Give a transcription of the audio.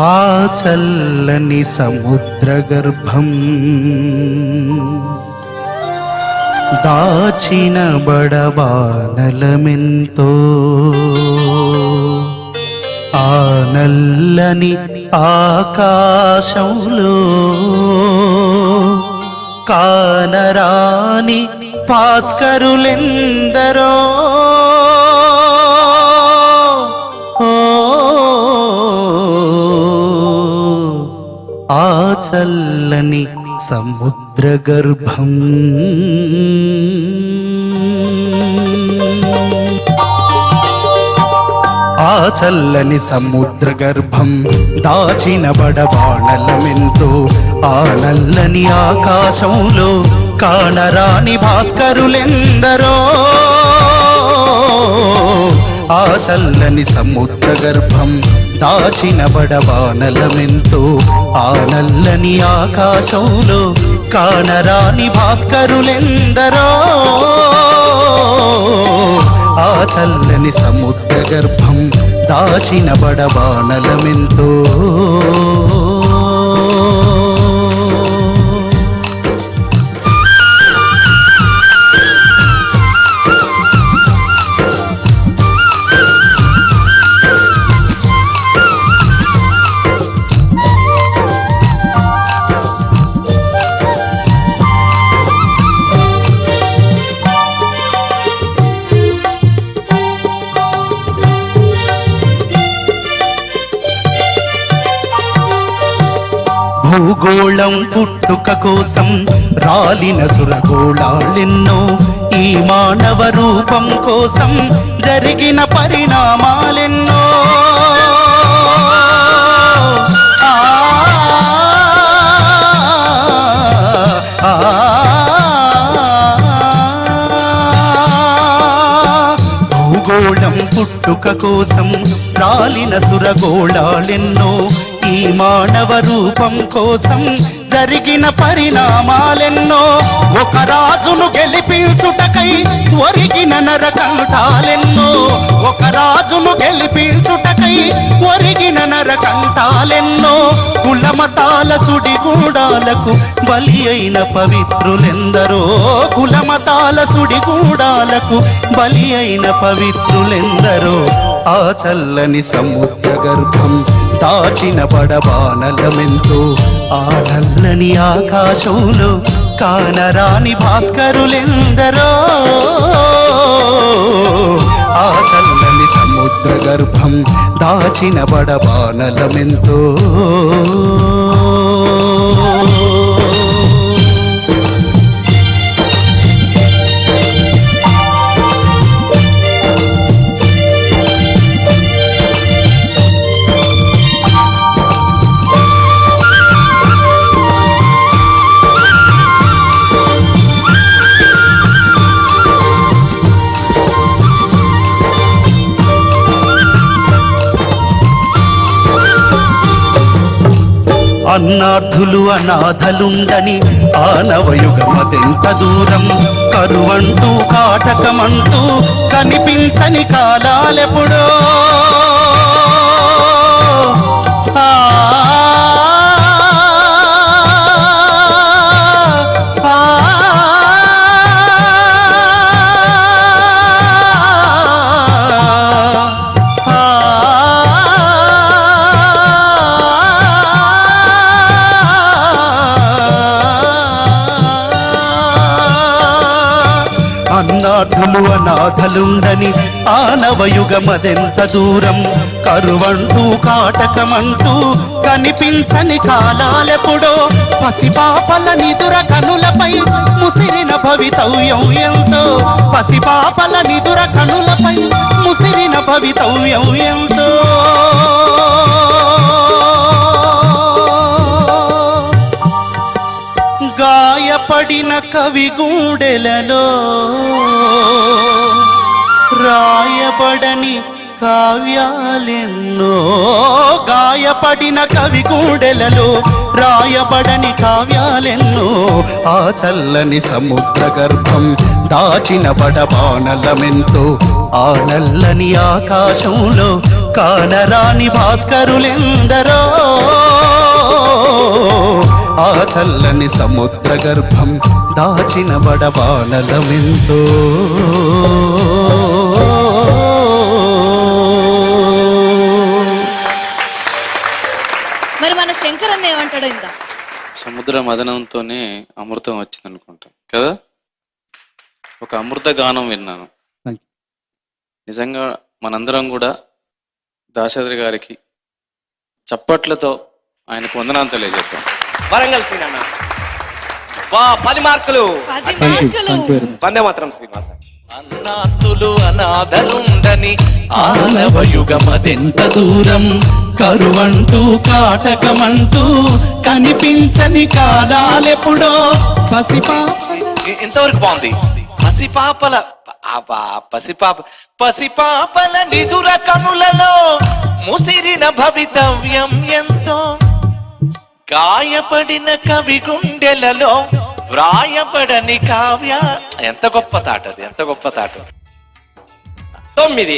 ఆ చల్లని సముద్ర గర్భం దాచిన బడబానలమెంతో ఆ నల్లని ఆకాశంలో కానరాని భాస్కరులెందరో ఆ చల్లని సముద్ర గర్భం ఆ చల్లని సముద్ర గర్భం దాచిన బడబాణలమెంతో ఆ నల్లని ఆకాశంలో కానరాని భాస్కరులెందరో ఆ చల్లని సముద్ర గర్భం దాచిన బడబానలమెంతో ఆ నల్లని ఆకాశంలో కానరాని భాస్కరులెందరో ఆ చల్లని సముద్ర గర్భం దాచిన బడబానలమెంతో భూగోళం పుట్టుక కోసం రాలిన సురగోళాలెన్నో ఈ మానవ రూపం కోసం జరిగిన పరిణామాలెన్నో భూగోళం పుట్టుక కోసం రాలిన సురగోళాలెన్నో ఈ మానవ రూపం కోసం జరిగిన పరిణామాలెన్నో ఒక రాజును గెలిపించుటకై ఒరిగిన నరకంఠాలెన్నో ఒక రాజును గెలిపించుటకై ఒరిగిన నరకంఠాలెన్నో కులమతాల సుడిగూడాలకు బలి అయిన పవిత్రులెందరో కులమతాల సుడిగూడాలకు బలి అయిన పవిత్రులెందరో ఆ చల్లని సముద్ర గర్భం దాచిన బడబానలమెంతో ఆ నల్లని ఆకాశంలో కానరాని భాస్కరులెందరో ఆ చల్లని సముద్ర గర్భం దాచిన బడబానలమెంతో అన్నార్థులు అనాథలుండని ఆనవయుగమదెంత దూరం కరువంటూ కాటకమంటూ కనిపించని కాలాలెప్పుడో అన్నాథులు అనాథలుండని ఆనవయుగమదెంత దూరం కరువంటూ కాటకమంటూ కనిపించని కాలాలెప్పుడో పసిపాపల నిదుర కనులపై ముసిరిన భవితవ్యం ఎంతో పసిపాపల నిదుర కనులపై ముసిరిన భవితవ్యం ఎంతో గాయపడిన కవి గుండెలలో రాయబడని కావ్యాలెన్నో గాయపడిన కవి గుండెలలో రాయబడని కావ్యాలెన్నో ఆ చల్లని సముద్ర గర్భం దాచిన బడబానలమెంతో ఆ నల్లని ఆకాశంలో కానరాని భాస్కరులెందరో, ఆ చల్లని సముద్ర గర్భం దాచిన బడబానలమెంతో. మరి మన శంకర్ అన్న ఏమంటాడు? ఇంత సముద్ర మదనంతోనే అమృతం వచ్చింది అనుకుంటా కదా. ఒక అమృత గానం విన్నాను. నిజంగా మనందరం కూడా దాశరథి గారికి చప్పట్లతో ఆయనకు వందనాలు తెలియజేద్దాం. వరంగల్ సీన్ అన్న 10 మార్కులు. 10 మార్కులు. వందే మాత్రం శ్రీనివాస. అన్నాతులు అనాథలుండని ఆనవయుగమదెంత దూరం, కరువంటూ కాటకమంటూ కనిపించని కాలాలెప్పుడో. ఇంతవరకు బాగుంది. పసిపాపల నిదుర కనులలో ముసిరిన భవితవ్యం ఎంతో, గాయపడిన కవి గుండెలలో వ్రాయపడని కావ్య. ఎంత గొప్ప తాట అది, ఎంత గొప్ప తాట. 9